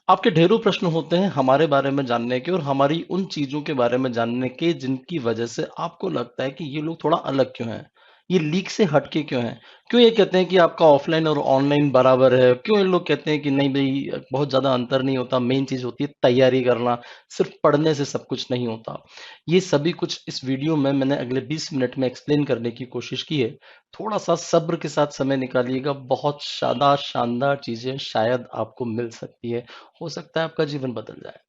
आपके ढेरों प्रश्न होते हैं हमारे बारे में जानने के और हमारी उन चीज़ों के बारे में जानने के जिनकी वजह से आपको लगता है कि ये लोग थोड़ा अलग क्यों हैं? ये लीक से हट के क्यों हैं? क्यों ये कहते हैं कि आपका ऑफ़लाइन और ऑनलाइन बराबर है? क्यों ये लोग कहते हैं कि नहीं भई बहुत ज़्यादा अंतर नहीं होता, मेन चीज़ होती है तैयारी करना, सिर्फ़ पढ़ने से सब कुछ नहीं होता। ये सभी कुछ इस वीडियो में मैंने अगले 20 मिनट में एक्सप्लेन करने की कोशिश की है। थोड़ा-सा सब्र के साथ समय निकालिएगा, बहुत शानदार चीज़ें शायद आपको मिल सकती है। हो सकता है आपका जीवन बदल जाए।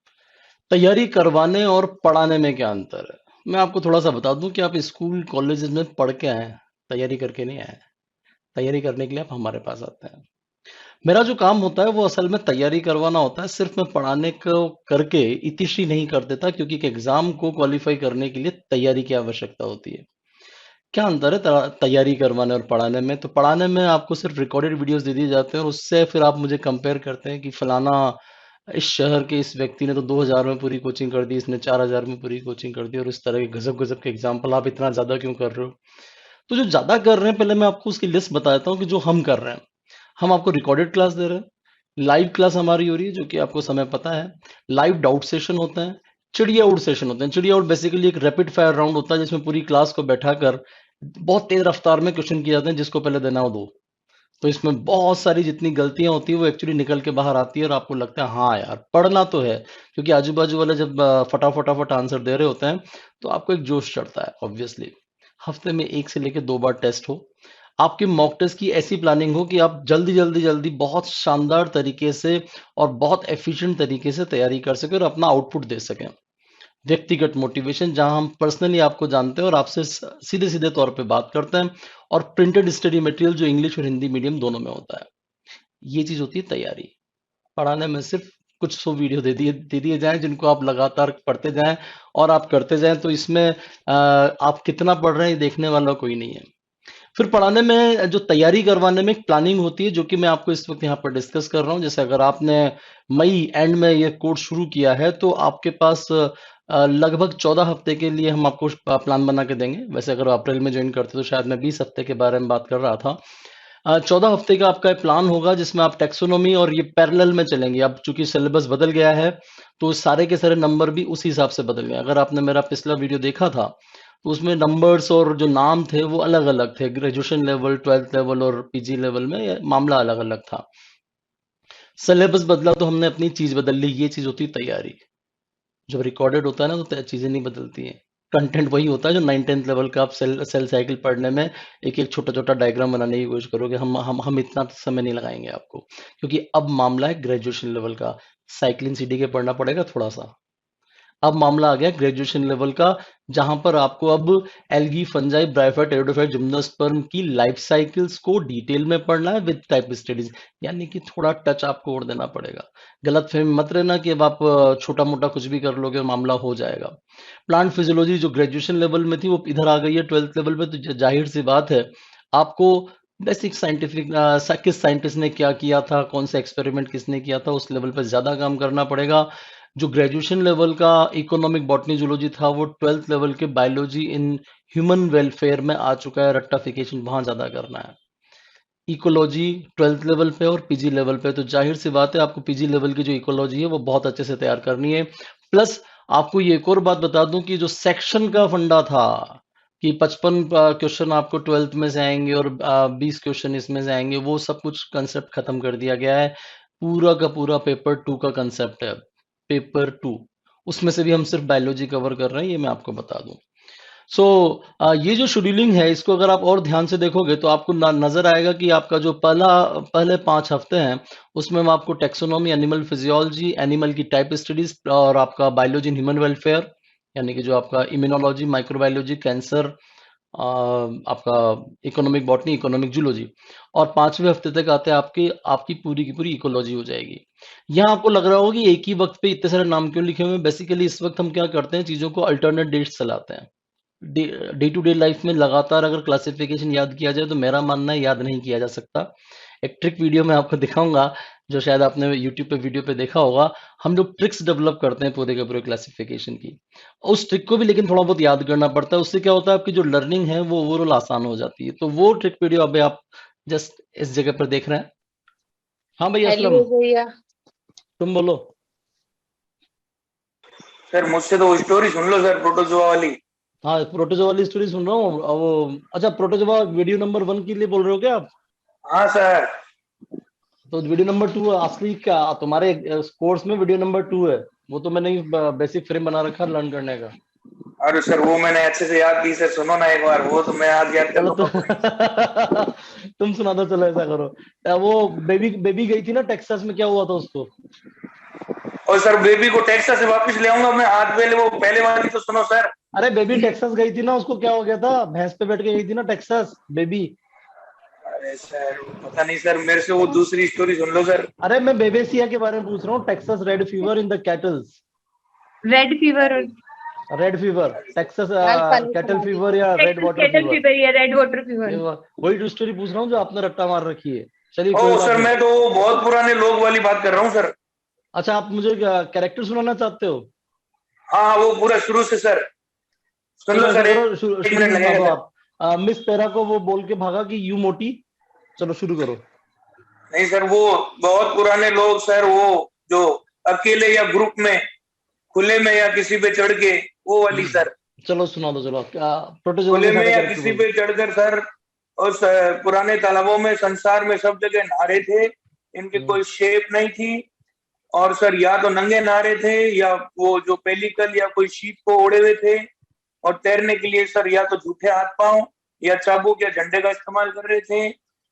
तैयारी करवाने और पढ़ाने में क्या अंतर है? मैं आपको थोड़ा-सा बता दूँ कि आप स्कूल, कॉलेजेस में पढ़ के आए हैं, तैयारी करके नहीं आए हैं। तैयारी करने के लिए आप हमारे पास आते हैं। मेरा जो काम होता है वो असल में तैयारी करवाना होता है, सिर्फ़ मैं पढ़ाने को करके इतिश्री नहीं कर देता क्योंकि एक एग्ज़ाम को क्वालीफ़ाई करने के लिए तैयारी की आवश्यकता होती है। क्या अंतर है तैयारी करवाने और पढ़ाने में? तो पढ़ाने में आपको सिर्फ़ रिकॉर्डेड वीडियोज़ दे दिए जाते हैं और उससे फिर आप मुझे कंपेयर करते हैं कि फलाना इस शहर के इस व्यक्ति ने तो 2000 में पूरी कोचिंग कर दी, इसने 4000 में पूरी कोचिंग कर दी और इस तरह के गज़ब-गज़ब के एग्ज़ाम्पल आप इतना ज़्यादा क्यों कर रहे हो? तो जो ज़्यादा कर रहे हैं पहले मैं आपको उसकी लिस्ट बता देता हूँ कि जो हम कर रहे हैं। हम आपको रिकॉर्डेड क्लास दे रहे हैं, लाइव क्लास हमारी हो रही है जो कि आपको समय पता है, लाइव डाउट सेशन होते हैं, चिड़िया उड़ सेशन होते हैं। चिड़िया उड़ बेसिकली एक रैपिड फायर राउंड होता है जिसमें पूरी क्लास को बैठाकर बहुत तेज़ रफ्तार में क्वेश्चन किए जाते हैं जिसको पहले देना हो दो। तो इसमें बहुत सारी जितनी गलतियाँ होती हैं वो एक्चुअली निकल के बाहर आती है और आपको लगता है हाँ यार, पढ़ना तो है। क्योंकि आजू-बाजू वाले जब फटाफट आंसर दे रहे होते हैं, तो आपको एक जोश चढ़ता है ऑब्वियसली। हफ्ते में 1 से लेके 2 बार टेस्ट हो। आपके मॉक टेस्ट की ऐसी प्लानिंग हो कि आप जल्दी बहुत शानदार तरीके से और बहुत एफिशिएंट तरीके से तैयारी कर सकें और अपना आउटपुट दे सकें। व्यक्तिगत मोटिवेशन जहां हम पर्सनली आपको जानते हैं और आपसे सीधे सीधे तौर पे बात करते हैं और प्रिंटेड स्टडी मटेरियल जो इंग्लिश और हिंदी मीडियम दोनों में होता है। ये चीज होती है तैयारी। पढ़ाने में सिर्फ कुछ 100 वीडियो दे दिए जाएं जिनको आप लगातार पढ़ते जाएं और आप करते जाएं तो इसमें आप कितना पढ़ रहे हैं ये देखने वाला कोई नहीं है। फिर पढ़ाने में जो तैयारी करवाने में एक प्लानिंग होती है जो कि मैं आपको इस वक्त यहाँ पर डिस्कस कर रहा हूँ। जैसे अगर आपने मई एंड में ये कोर्स शुरू किया है तो आपके पास लगभग 14 हफ्ते के लिए हम आपको प्लान बना के देंगे। वैसे अगर आप अप्रैल में ज्वाइन करते तो शायद मैं 20 हफ्ते के बारे में बात कर रहा था। 14 हफ्ते का आपका प्लान होगा जिसमें आप टेक्सोनोमी और ये पैरेलल में चलेंगे। अब चूंकि सिलेबस बदल गया है तो सारे के सारे नंबर भी उसी हिसाब से बदल गए। अगर आपने मेरा पिछला वीडियो देखा था तो उसमें नंबर्स और जो नाम थे वो अलग अलग थे। ग्रेजुएशन लेवल, 12th लेवल और पीजी लेवल में ये मामला अलग अलग था। सिलेबस बदला तो हमने अपनी चीज बदल ली। ये चीज होती है तैयारी। जब रिकॉर्डेड होता है ना तो चीजें नहीं बदलती हैं। कंटेंट वही होता है जो 9th 10th लेवल का आप सेल सेल साइकिल पढ़ने में एक एक छोटा छोटा डायग्राम बनाने की कोशिश करोगे। हम इतना समय नहीं लगाएंगे आपको क्योंकि अब मामला है ग्रेजुएशन लेवल का। साइक्लिन सीडी के पढ़ना पड़ेगा थोड़ा सा। अब मामला आ गया ग्रेजुएशन लेवल का जहां पर आपको अब एल्गी फंजाई ब्रायोफाइट एरिडोफाइट जिम्नोस्पर्म की लाइफ साइकिल्स को डिटेल में पढ़ना है विद टाइप स्टडीज। यानी कि थोड़ा टच आपको और देना पड़ेगा। गलत फहमी मत रहना कि अब आप छोटा मोटा कुछ भी कर लोगे और मामला हो जाएगा। प्लांट फिजियोलॉजी जो ग्रेजुएशन लेवल में थी वो इधर आ गई है 12th लेवल में। तो जाहिर सी बात है आपको बेसिक साइंटिफिक किस साइंटिस्ट ने क्या किया था, कौन सा एक्सपेरिमेंट किसने किया था, उस लेवल पर ज्यादा काम करना पड़ेगा। जो ग्रेजुएशन लेवल का इकोनॉमिक बॉटनी जूलॉजी था वो 12th लेवल के बायोलॉजी इन ह्यूमन वेलफेयर में आ चुका है। रट्टाफिकेशन वहां ज्यादा करना है। इकोलॉजी 12th लेवल पे और पीजी लेवल पे। तो जाहिर सी बात है आपको पीजी लेवल की जो इकोलॉजी है वो बहुत अच्छे से तैयार करनी है। प्लस आपको ये एक और बात बता दूं कि जो सेक्शन का फंडा था कि 55 क्वेश्चन आपको 12th में से आएंगे और 20 क्वेश्चन इसमें से आएंगे, वो सब कुछ कंसेप्ट खत्म कर दिया गया है। पूरा का पूरा पेपर 2 का कंसेप्ट है। पेपर 2 उसमें से भी हम सिर्फ बायोलॉजी कवर कर रहे हैं, ये मैं आपको बता दूं। सो ये जो शेड्यूलिंग है इसको अगर आप और ध्यान से देखोगे तो आपको नजर आएगा कि आपका जो पहले 5 हफ्ते हैं उसमें हम आपको टेक्सोनॉमी, एनिमल फिजियोलॉजी, एनिमल की टाइप स्टडीज और आपका बायोलॉजी इन ह्यूमन वेलफेयर यानी कि जो आपका इम्यूनोलॉजी, माइक्रोबायोलॉजी, कैंसर, आपका इकोनॉमिक बॉटनी, इकोनॉमिक जूलॉजी और 5वें हफ्ते तक आते हैं आपकी आपकी पूरी की पूरी इकोलॉजी हो जाएगी। यहाँ आपको लग रहा होगा कि एक ही वक्त पे इतने सारे नाम क्यों लिखे हुए हैं। बेसिकली इस वक्त हम क्या करते हैं, चीजों को अल्टरनेट डेट्स चलाते हैं। Day day to day life में लगातार अगर क्लासिफिकेशन याद किया जाए तो मेरा मानना है याद नहीं किया जा सकता। एक ट्रिक वीडियो मैं आपको दिखाऊंगा जो शायद आपने यूट्यूब पे वीडियो पे देखा होगा। हम लोग ट्रिक्स डेवलप करते हैं पूरे के पूरे क्लासिफिकेशन की। उस ट्रिक को भी लेकिन थोड़ा बहुत याद करना पड़ता है। उससे क्या होता है आपकी जो लर्निंग है वो ओवरऑल आसान हो जाती है। तो वो ट्रिक वीडियो अभी आप जस्ट इस जगह पर देख रहे हैं। हाँ भाई हेलो असलम। भैया। तुम बोलो। सर मुझसे तो स्टोरी सुन लो सर, प्रोटोजोआ वाली। हाँ, प्रोटोजोआ वाली स्टोरी सुन रहा हूँ। वो अच्छा, प्रोटोजोआ वीडियो नंबर 1 के लिए बोल रहे हो क्या आप? हाँ सर। तो वीडियो नंबर 2 असली क्या तुम्हारे कोर्स में वीडियो नंबर 2 है? वो तो मैंने बेसिक फ्रेम बना रखा है लर्न करने का। अरे सर वो मैंने अच्छे से याद की सर, सुनो ना एक बार, वो तो मैं आज याद कर चलो तो लूंगा पूरी। तुम सुना दो, चलो ऐसा करो। वो बेबी बेबी गई थी ना टेक्सास में, क्या हुआ था उसको? और सर बेबी को टेक्सास से वापस ले आऊंगा मैं, आज पहले वो पहले वाली तो सुनो सर। अरे बेबी टेक्सास गई थी ना, उसको क्या हो गया था? भैंस पे बैठ के गई थी ना टेक्सास बेबी। अरे सर पता नहीं सर, मेरे से वो दूसरी स्टोरी सुन लो सर। अरे मैं बेबेसिया के बारे में पूछ रहा हूँ, Texas red fever in the cattles. Red fever, red fever Texas cattle fever या red Texas water cattle fever? Fever या रेड वाटर फीवर। वही टू स्टोरी पूछ रहा हूँ जो आपने रट्टा मार रखी है। चलिए कोई ओ बात सर नहीं। मैं तो बहुत पुराने लोग वाली बात कर रहा हूँ सर। अच्छा, आप मुझे कैरेक्टर सुनाना चाहते हो? हाँ हाँ वो पूरा शुरू से सर, सुन चलो लो ऐसा सर, करो, एक शुरू मिनट से सुना लगेगा दो सर। आप। मिस तेरा को वो बोल के भागा कि यू मोटी। चलो शुरू करो। नहीं सर वो बहुत पुराने लोग सर, वो जो अकेले या ग्रुप में, खुले में या किसी पे चढ़ के, वो वाली सर। चलो सुना दो, चलो क्या प्रोटोजोआ खुले के में सारे या कैरेक्टर किसी बोल पे चढ़कर सर, और पुराने तालाबों में संसार में सब जगह नहा रहे थे, इनकी दो। कोई शेप नहीं थी। और सर या तो नंगे नहा रहे थे, या वो जो पेलिकल या कोई शीप को ओढ़े हुए थे। और तैरने के लिए सर या तो जूठे हाथ पांव या चाबुक या झंडे का इस्तेमाल कर रहे थे।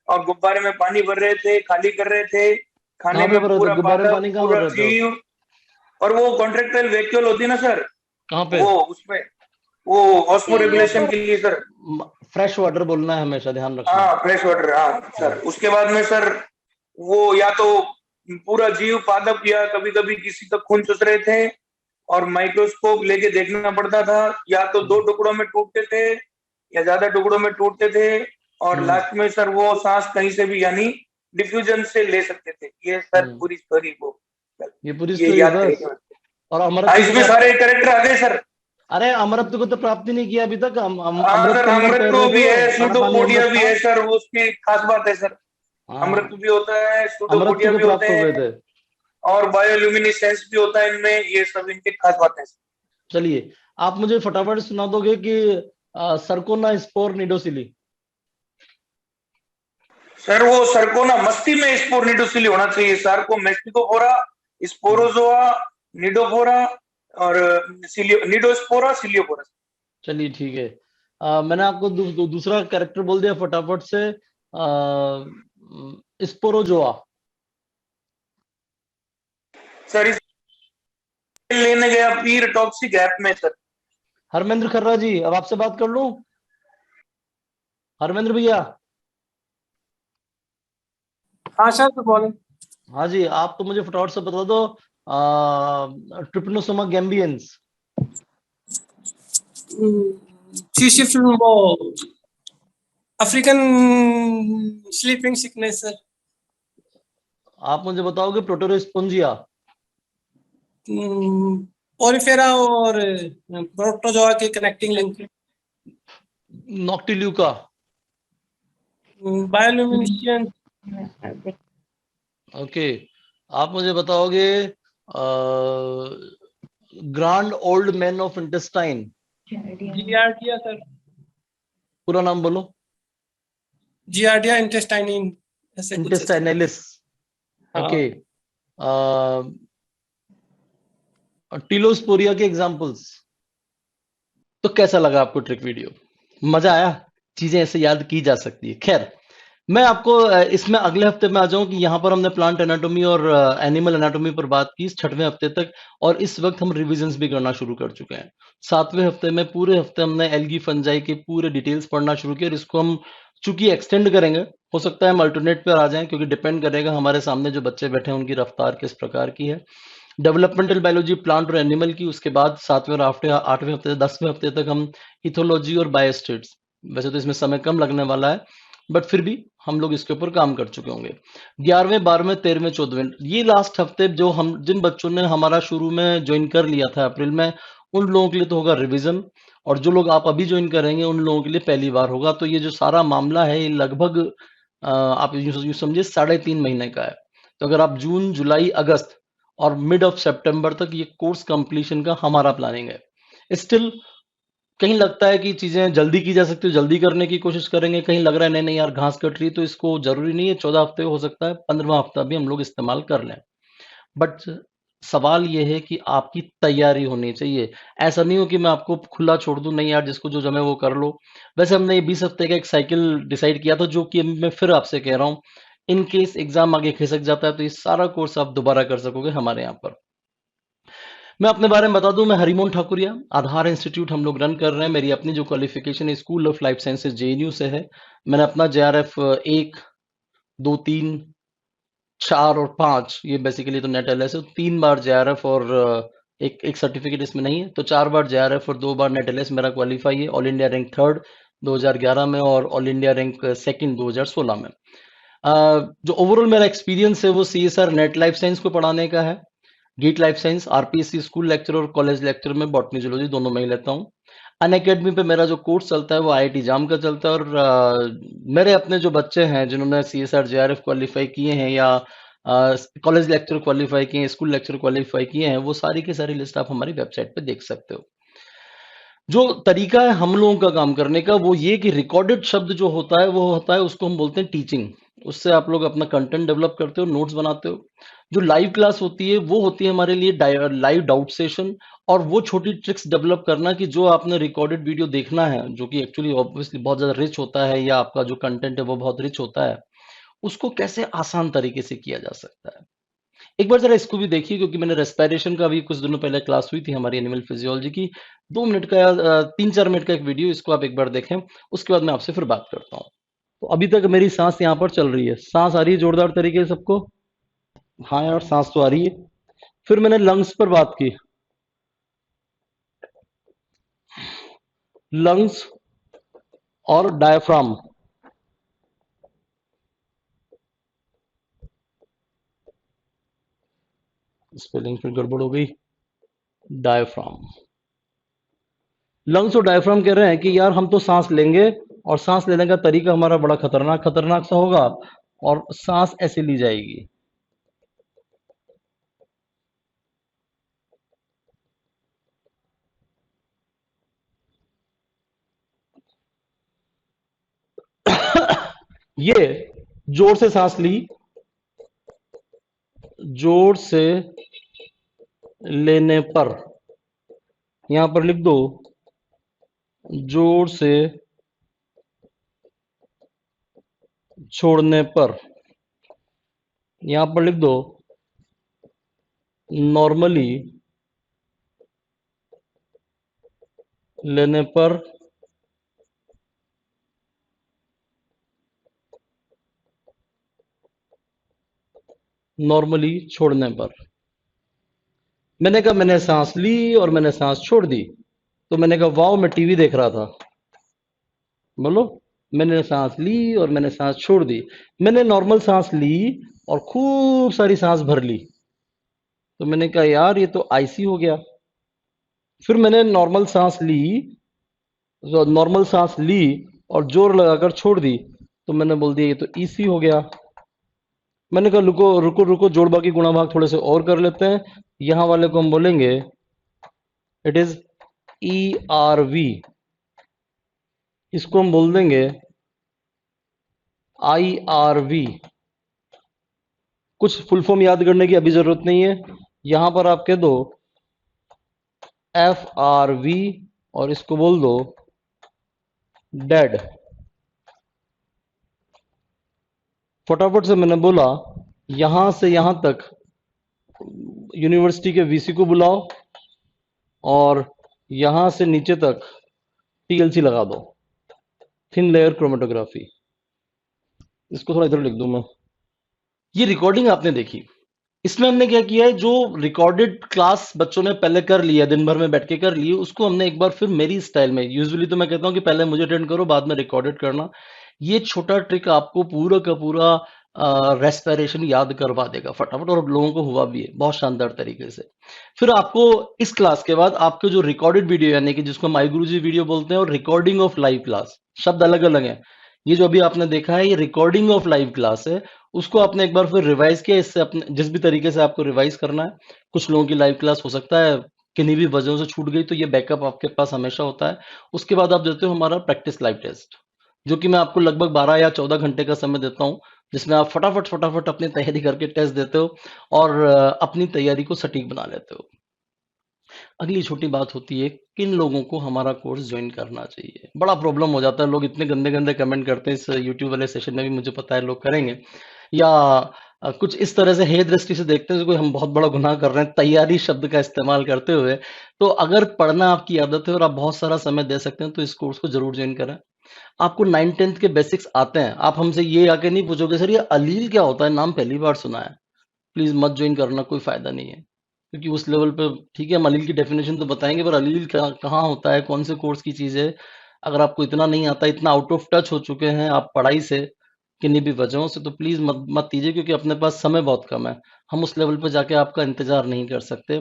और गुब्बारे में पानी भर रहे थे, खाली कर रहे थे। खाने कहाँ पे में भर रहे थे पूरा गुब्बारे में पादप, पानी? कहाँ भर पूरा रहे थे हो? जीव। और वो कॉन्ट्रेक्चुअल वेक्यूल होती है ना सर, कहाँ पे? वो उसमें, वो ऑस्मो रेगुलेशन के लिए सर। फ्रेश वाटर बोलना है हमेशा, ध्यान रखना। हाँ फ्रेश वाटर, हाँ सर। उसके बाद में सर वो या तो पूरा जीव पादप या कभी कभी किसी का खून चूस रहे थे, और माइक्रोस्कोप लेके देखना पड़ता था, या तो दो टुकड़ों में टूटते थे या ज्यादा टुकड़ों में टूटते थे। और हम्म लास्ट में सर वो सांस कहीं से भी, यानी डिफ्यूजन से ले सकते थे। ये सर हम्म पूरी स्टोरी को ये पूरी ये स्टोरी याद बस? करेगा। और हाँ अमरत्व को इसमें क्या? सारे कैरेक्टर आ गए सर। अरे अमरत्व को तो प्राप्ति नहीं किया अभी तक। हाँ अमृत सर के अंदर अमृत तैर तो रहे थे भी वो, है, खारा पानी सूडोपोडिया अमृत भी था। है सर, वो उसकी खास बात है सर। अमृत हाँ, भी होता है, अमृत सूडोपोडिया को भी होते प्राप्त हो गए हैं, थे। और बायोल्यूमिनिसेंस भी होता है इनमें। ये सब इनकी खास बातें हैं। चलिए, आप मुझे फटाफट सुना दोगे कि सरकोना स्पोर निडोसिली? सर वो सरकोना मस्ती में स्पोरनिडोसिली होना चाहिए, सर को मेस्टिकोफोरा, स्पोरोजोआ, निडोफोरा, और निडोस्पोरा, सिलियोपोरा। चलिए ठीक है। मैंने आपको दूसरा कैरेक्टर बोल दिया फटाफट से। स्पोरोजोआ। सर इस लेने गया पीर टॉक्सिक ऐप में सर। हरमेंद्र खर्रा जी, अब आपसे बात कर लूं? हरमेंद्र भैया। हाँ सर तो बोले। हाँ जी, आप तो मुझे फटाफट से बता दो। Trypanosoma gambiense. सी शिफ्ट वो अफ्रीकन स्लीपिंग सिकनेस सर। आप मुझे बताओगे प्रोटोरोस्पोंजिया। ओरिफेरा और प्रोटोजोआ के connecting link. Noctiluca. Bioluminescence. Okay, आप मुझे बताओगे grand old man of intestine. Giardia sir. पूरा नाम बोलो। जियार्डिया इंटेस्टाइनिन, ऐसे कुछ है सर। इंटेस्टाइनलिस। ओके। हाँ टिलोस्पोरिया के एग्जांपल्स। तो कैसा लगा आपको ट्रिक वीडियो? मजा आया? चीजें ऐसे याद की जा सकती है। खैर, मैं आपको इसमें अगले हफ्ते में आ जाऊं कि यहाँ पर हमने प्लांट एनाटॉमी और एनिमल एनाटॉमी पर बात की 6वें हफ्ते तक, और इस वक्त हम रिविजन्स भी करना शुरू कर चुके हैं। 7वें हफ्ते में पूरे हफ्ते हमने एल्गी फंजाई के पूरे डिटेल्स पढ़ना शुरू किया, और इसको हम चूंकि एक्सटेंड करेंगे, हो सकता है हम अल्टरनेट पर आ जाएं, क्योंकि डिपेंड करेगा हमारे सामने जो बच्चे बैठे हैं उनकी रफ्तार किस प्रकार की है। डेवलपमेंटल बायोलॉजी प्लांट और एनिमल की, उसके बाद 7वें और 8वें हफ्ते 10वें हफ्ते तक हम इथोलॉजी और बायोस्टेट्स। वैसे तो इसमें समय कम लगने वाला है, बट फिर भी हम लोग इसके ऊपर काम कर चुके होंगे। 11वें 12वें 13वें 14वें ये लास्ट हफ्ते जो हम जिन बच्चों ने हमारा शुरू में ज्वाइन कर लिया था अप्रैल में, उन लोगों के लिए तो होगा रिवीजन, और जो लोग आप अभी ज्वाइन करेंगे उन लोगों के लिए पहली बार होगा। तो ये जो सारा मामला है ये लगभग आप यूं समझिए 3.5 महीने का है। तो अगर आप जून जुलाई अगस्त और मिड ऑफ सितंबर तक ये कोर्स कंप्लीशन का हमारा प्लानिंग है। स्टिल कहीं लगता है कि चीजें जल्दी की जा सकती है, जल्दी करने की कोशिश करेंगे, कहीं लग रहा है नहीं नहीं यार घास कट रही है, तो इसको जरूरी नहीं है 14 हफ्ते, हो सकता है 15वां हफ्ता भी हम लोग इस्तेमाल कर लें। बट सवाल ये है कि आपकी तैयारी होनी चाहिए। ऐसा नहीं हो कि मैं आपको खुला छोड़ दूं, नहीं यार जिसको जो जमे वो कर लो। वैसे हमने ये 20 हफ्ते का एक साइकिल डिसाइड किया था, जो कि मैं फिर आपसे कह रहा हूँ, इन केस एग्जाम आगे खिसक जाता है तो ये सारा कोर्स आप दोबारा कर सकोगे हमारे यहाँ पर। मैं अपने बारे में बता दूं, मैं हरिमोहन ठाकुरिया, आधार इंस्टीट्यूट हम लोग रन कर रहे हैं। मेरी अपनी जो क्वालिफिकेशन है school of life sciences JNU से है। मैंने अपना जेआरएफ 1, 2, 3, 4 और 5, ये बेसिकली तो नेट एलएस है, 3 बार जेआरएफ और एक एक सर्टिफिकेट इसमें नहीं है, तो 4 बार जेआरएफ और 2 बार नेट एलएस मेरा क्वालिफाई है। ऑल इंडिया रैंक थर्ड 2011 में और ऑल इंडिया रैंक सेकंड 2016 में। जो ओवरऑल मेरा एक्सपीरियंस है वो सीएसआर नेट लाइफ साइंस को पढ़ाने का है, git life science, RPSC school lecture और कॉलेज लेक्चर में बॉटनी जूलॉजी दोनों में ही लेता हूँ। अन अकेडमी पे मेरा जो कोर्स चलता है वो आईआईटी जाम का चलता है, और मेरे अपने जो बच्चे हैं जिन्होंने सीएसआर जेआरएफ क्वालिफाई किए हैं या कॉलेज लेक्चर क्वालिफाई किए हैं, स्कूल लेक्चर क्वालिफाई किए हैं, वो सारी की सारी लिस्ट आप हमारी वेबसाइट पे देख सकते हो। जो तरीका है हम लोगों का काम करने का वो ये कि रिकॉर्डेड शब्द जो होता है वो होता है, उसको हम बोलते हैं टीचिंग। उससे आप लोग अपना कंटेंट डेवलप करते हो, नोट्स बनाते हो। जो लाइव क्लास होती है वो होती है हमारे लिए लाइव डाउट सेशन, और वो छोटी ट्रिक्स डेवलप करना कि जो आपने रिकॉर्डेड वीडियो देखना है, जो कि एक्चुअली ऑब्वियसली बहुत ज्यादा रिच होता है, या आपका जो कंटेंट है वो बहुत रिच होता है, उसको कैसे आसान तरीके से किया जा सकता है। एक बार जरा इसको भी देखिए, क्योंकि मैंने रेस्पिरेशन का भी कुछ दिनों पहले क्लास हुई थी हमारी एनिमल फिजियोलॉजी की, 2 मिनट का या 3-4 मिनट का एक वीडियो, इसको आप एक बार देखें, उसके बाद मैं आपसे फिर बात करता हूँ। तो अभी तक मेरी सांस यहाँ पर चल रही है, सांस आ रही है जोरदार तरीके से सबको? हाँ यार सांस तो आ रही है। फिर मैंने लंग्स पर बात की, लंग्स और डायफ्राम। स्पेलिंग फिर गड़बड़ हो गई, डायफ्राम। लंग्स और डायफ्राम कह रहे हैं कि यार हम तो सांस लेंगे और सांस लेने का तरीका हमारा बड़ा खतरनाक खतरनाक सा होगा, और सांस ऐसे ली जाएगी। ये जोर से सांस ली, जोर से लेने पर, यहां पर लिख दो जोर से छोड़ने पर, यहां पर लिख दो नॉर्मली लेने पर, नॉर्मली छोड़ने पर। मैंने कहा मैंने सांस ली और मैंने सांस छोड़ दी, तो मैंने कहा वाओ मैं टीवी देख रहा था। बोलो, मैंने सांस ली और मैंने सांस छोड़ दी। मैंने नॉर्मल सांस ली और खूब सारी सांस भर ली, तो मैंने कहा यार ये तो आईसी हो गया। फिर मैंने नॉर्मल सांस ली और जोर लगाकर छोड़ दी, तो मैंने बोल दिया ये तो ईसी हो गया। मैंने कहा रुको रुको रुको, जोड़ बाकी गुणा भाग थोड़े से और कर लेते हैं। यहां वाले को हम बोलेंगे इट इज ERV, इसको हम बोल देंगे IRV। कुछ फुल फॉर्म याद करने की अभी जरूरत नहीं है, यहां पर आप कह दो FRV और इसको बोल दो डेड। फटाफट से मैंने बोला यहां से यहां तक यूनिवर्सिटी के वीसी को बुलाओ और यहां से नीचे तक TLC लगा दो, थिन लेयर क्रोमेटोग्राफी। इसको थोड़ा इधर लिख दूं मैं। ये रिकॉर्डिंग आपने देखी, इसमें हमने क्या किया है, जो रिकॉर्डेड क्लास बच्चों ने पहले कर लिया, दिन भर में बैठ के कर लिए, उसको हमने एक बार फिर मेरी स्टाइल में, यूजुअली तो मैं कहता हूं कि पहले मुझे अटेंड करो बाद में रिकॉर्डेड करना, ये छोटा ट्रिक आपको पूरा का पूरा रेस्पिरेशन याद करवा देगा फटाफट, और लोगों को हुआ भी है बहुत शानदार तरीके से। फिर आपको इस क्लास के बाद आपके जो रिकॉर्डेड वीडियो, यानी कि जिसको माई गुरुजी वीडियो बोलते हैं, और रिकॉर्डिंग ऑफ लाइव क्लास, शब्द अलग अलग है। ये जो अभी आपने देखा है ये रिकॉर्डिंग ऑफ लाइव क्लास है, उसको आपने एक बार फिर रिवाइज किया, इससे अपने जिस भी तरीके से आपको रिवाइज करना है। कुछ लोगों की लाइव क्लास हो सकता है किन्हीं भी वजहों से छूट गई, तो ये बैकअप आपके पास हमेशा होता है। उसके बाद आप देते हो हमारा प्रैक्टिस लाइव टेस्ट, जो कि मैं आपको लगभग 12 या 14 घंटे का समय देता हूँ, जिसमें आप फटाफट अपनी तैयारी करके टेस्ट देते हो और अपनी तैयारी को सटीक बना लेते हो। अगली छोटी बात होती है, किन लोगों को हमारा कोर्स ज्वाइन करना चाहिए। बड़ा प्रॉब्लम हो जाता है, लोग इतने गंदे गंदे कमेंट करते हैं इस यूट्यूब वाले सेशन में भी, मुझे पता है लोग करेंगे, या कुछ इस तरह से हे दृष्टि से देखते हैं कोई हम बहुत बड़ा गुनाह कर रहे हैं तैयारी शब्द का इस्तेमाल करते हुए। तो अगर पढ़ना आपकी आदत है और आप बहुत सारा समय दे सकते हैं, तो इस कोर्स को जरूर ज्वाइन करें। आपको 9th-10th के बेसिक्स आते हैं, आप हमसे ये आके नहीं पूछोगे सर ये अलील क्या होता है, नाम पहली बार सुना है, प्लीज मत ज्वाइन करना, कोई फायदा नहीं है। क्योंकि उस लेवल पे ठीक है, हम अलील की डेफिनेशन तो बताएंगे, पर अलील कहाँ होता है, कौन से कोर्स की चीज है, अगर आपको इतना नहीं आता, इतना आउट ऑफ टच हो चुके हैं आप पढ़ाई से किन्हीं भी वजहों से, तो प्लीज मत कीजिए, क्योंकि अपने पास समय बहुत कम है, हम उस लेवल पे जाके आपका इंतजार नहीं कर सकते।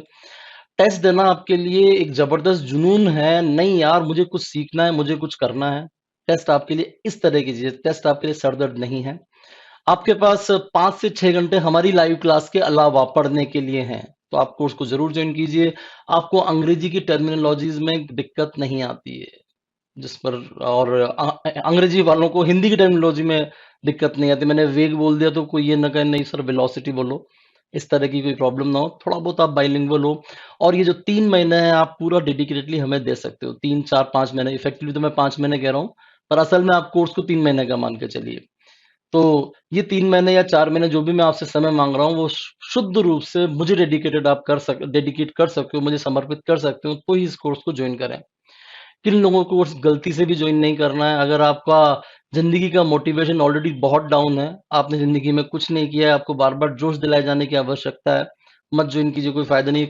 टेस्ट देना आपके लिए एक जबरदस्त जुनून है, नहीं यार मुझे कुछ सीखना है, मुझे कुछ करना है। टेस्ट आपके लिए इस तरह की चीज है, टेस्ट आपके लिए सरदर्द नहीं है। आपके पास 5 से 6 घंटे हमारी लाइव क्लास के अलावा पढ़ने के लिए हैं, तो आप कोर्स को जरूर ज्वाइन कीजिए। आपको अंग्रेजी की टर्मिनोलॉजीज में दिक्कत नहीं आती है, जिस पर और अंग्रेजी वालों को हिंदी की टर्मिनोलॉजी में दिक्कत नहीं आती। मैंने वेग बोल दिया तो कोई ये ना कहे नहीं सर वेलोसिटी बोलो, इस तरह की कोई प्रॉब्लम ना हो। थोड़ा बहुत आप बाइलिंगुअल हो, और ये जो 3 महीने हैं आप पूरा डेडिकेटेडली हमें दे सकते हो। 3 4 5 महीने, इफेक्टिवली तो मैं 5 महीने कह रहा हूँ, पर असल में आप कोर्स को 3 महीने का मान के चलिए। तो ये 3 महीने या 4 महीने जो भी मैं आपसे समय मांग रहा हूँ, वो शुद्ध रूप से मुझे डेडिकेट कर सकते हो, मुझे समर्पित कर सकते हो, तो ही इस कोर्स को ज्वाइन करें। किन लोगों को कोर्स गलती से भी ज्वाइन नहीं करना है, अगर आपका जिंदगी का मोटिवेशन ऑलरेडी बहुत डाउन है, आपने जिंदगी में कुछ नहीं किया है, आपको बार बार जोश दिलाए जाने की आवश्यकता है, मत ज्वाइन कीजिए, कोई फायदा नहीं।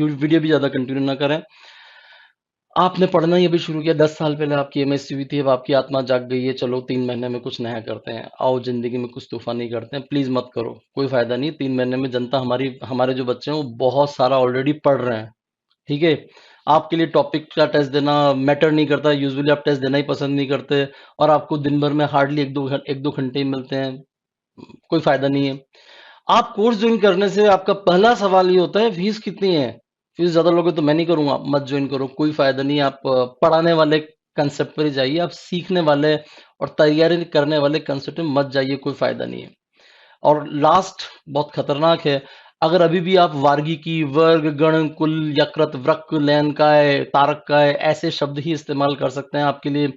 वीडियो भी ज्यादा कंटिन्यू ना करें। आपने पढ़ना ही अभी शुरू किया, 10 साल पहले आपकी एमएससी हुई थी, अब आपकी आत्मा जाग गई है, चलो 3 महीने में कुछ नया करते हैं, आओ जिंदगी में कुछ तूफानी करते हैं, प्लीज मत करो, कोई फायदा नहीं। 3 महीने में जनता हमारे जो बच्चे हैं वो बहुत सारा ऑलरेडी पढ़ रहे हैं, ठीक है। आपके लिए टॉपिक का टेस्ट देना मैटर नहीं करता, यूजुअली आप टेस्ट देना ही पसंद नहीं करते, और आपको दिन भर में हार्डली एक दो घंटे ही मिलते हैं, कोई फायदा नहीं है। आप कोर्स ज्वाइन करने से आपका पहला सवाल ये होता है फीस कितनी है, फीस ज्यादा लोगे तो मैं नहीं करूंगा, मत ज्वाइन करो, कोई फायदा नहीं। आप पढ़ाने वाले कंसेप्ट पर ही जाइए, आप सीखने वाले और तैयारी करने वाले कंसेप्ट में मत जाइए, कोई फायदा नहीं है। और लास्ट बहुत खतरनाक है, अगर अभी भी आप वार्गीकी, वर्ग, गण, कुल, यकृत, वृक्क, लैनकाय, तारककाय ऐसे शब्द ही इस्तेमाल कर सकते हैं, आपके लिए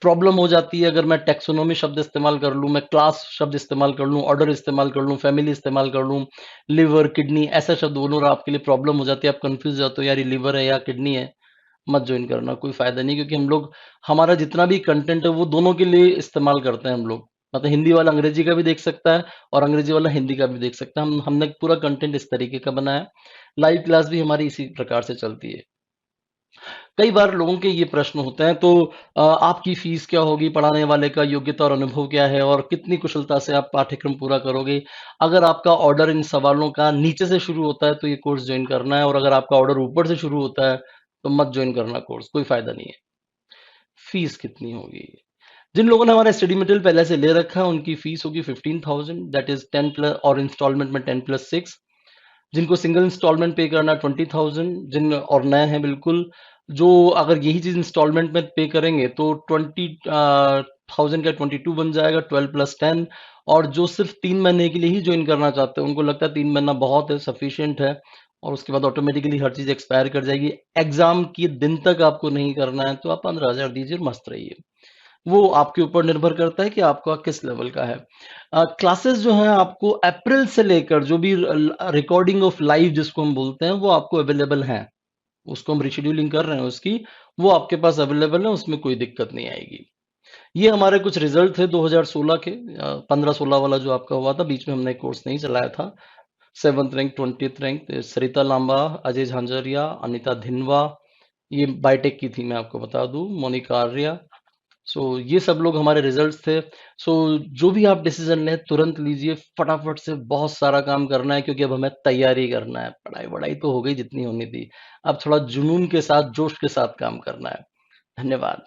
प्रॉब्लम हो जाती है। अगर मैं टेक्सोनोमी शब्द इस्तेमाल कर लूं, मैं क्लास शब्द इस्तेमाल कर लूं, ऑर्डर इस्तेमाल कर लूं, फैमिली इस्तेमाल कर लूं, लिवर, किडनी ऐसे शब्द बोलूं, और आपके लिए प्रॉब्लम हो जाती है, आप कंफ्यूज हो जाते हो यार ये लिवर है या किडनी है, मत ज्वाइन करना, कोई फायदा नहीं। क्योंकि हम लोग हमारा जितना भी कंटेंट है वो दोनों के लिए इस्तेमाल करते हैं हम लोग, मतलब हिंदी वाला अंग्रेजी का भी देख सकता है और अंग्रेजी वाला हिंदी का भी देख सकता है। हमने पूरा कंटेंट इस तरीके का बनाया है। लाइव क्लास भी हमारी इसी प्रकार से चलती है। कई बार लोगों के ये प्रश्न होते हैं, तो आपकी फीस क्या होगी, पढ़ाने वाले का योग्यता और अनुभव क्या है, और कितनी कुशलता से आप पाठ्यक्रम पूरा करोगे। अगर आपका ऑर्डर इन सवालों का नीचे से शुरू होता है तो ये कोर्स ज्वाइन करना है, और अगर आपका ऑर्डर ऊपर से शुरू होता है तो मत ज्वाइन करना कोर्स, कोई फायदा नहीं है। फीस कितनी होगी, जिन लोगों ने हमारा स्टडी मटेरियल पहले से ले रखा है उनकी फीस होगी 15,000, दैट इज 10 प्लस, और इंस्टॉलमेंट में 10+6। जिनको सिंगल इंस्टॉलमेंट पे करना 20,000, जिन और नए हैं बिल्कुल, जो अगर यही चीज इंस्टॉलमेंट में पे करेंगे तो 20,000 का 22 बन जाएगा, 12+10। और जो सिर्फ 3 महीने के लिए ही ज्वाइन करना चाहते हैं, उनको लगता है 3 महीना बहुत है, सफिशियंट है, और उसके बाद ऑटोमेटिकली हर चीज एक्सपायर कर जाएगी, एग्जाम के दिन तक आपको नहीं करना है, तो आप 15,000 दीजिए, मस्त रहिए। वो आपके ऊपर निर्भर करता है कि आपका किस लेवल का है। क्लासेस जो हैं आपको अप्रैल से लेकर, जो भी रिकॉर्डिंग ऑफ लाइव जिसको हम बोलते हैं, वो आपको अवेलेबल हैं, उसको हम रिशेड्यूलिंग कर रहे हैं उसकी, वो आपके पास अवेलेबल है, उसमें कोई दिक्कत नहीं आएगी। ये हमारे कुछ रिजल्ट थे 2016 के, 15-16 वाला जो आपका हुआ था, बीच में हमने कोर्स नहीं चलाया था। 7th रैंक, 20th रैंक सरिता लांबा, अजय झांझरिया, अनिता धिनवा, ये बायोटेक की थी मैं आपको बता दूं, मोनिका आर्या। सो ये सब लोग हमारे रिजल्ट्स थे। सो जो भी आप डिसीजन लें तुरंत लीजिए, फटाफट से, बहुत सारा काम करना है, क्योंकि अब हमें तैयारी करना है। पढ़ाई वढ़ाई तो हो गई जितनी होनी थी, अब थोड़ा जुनून के साथ, जोश के साथ काम करना है। धन्यवाद।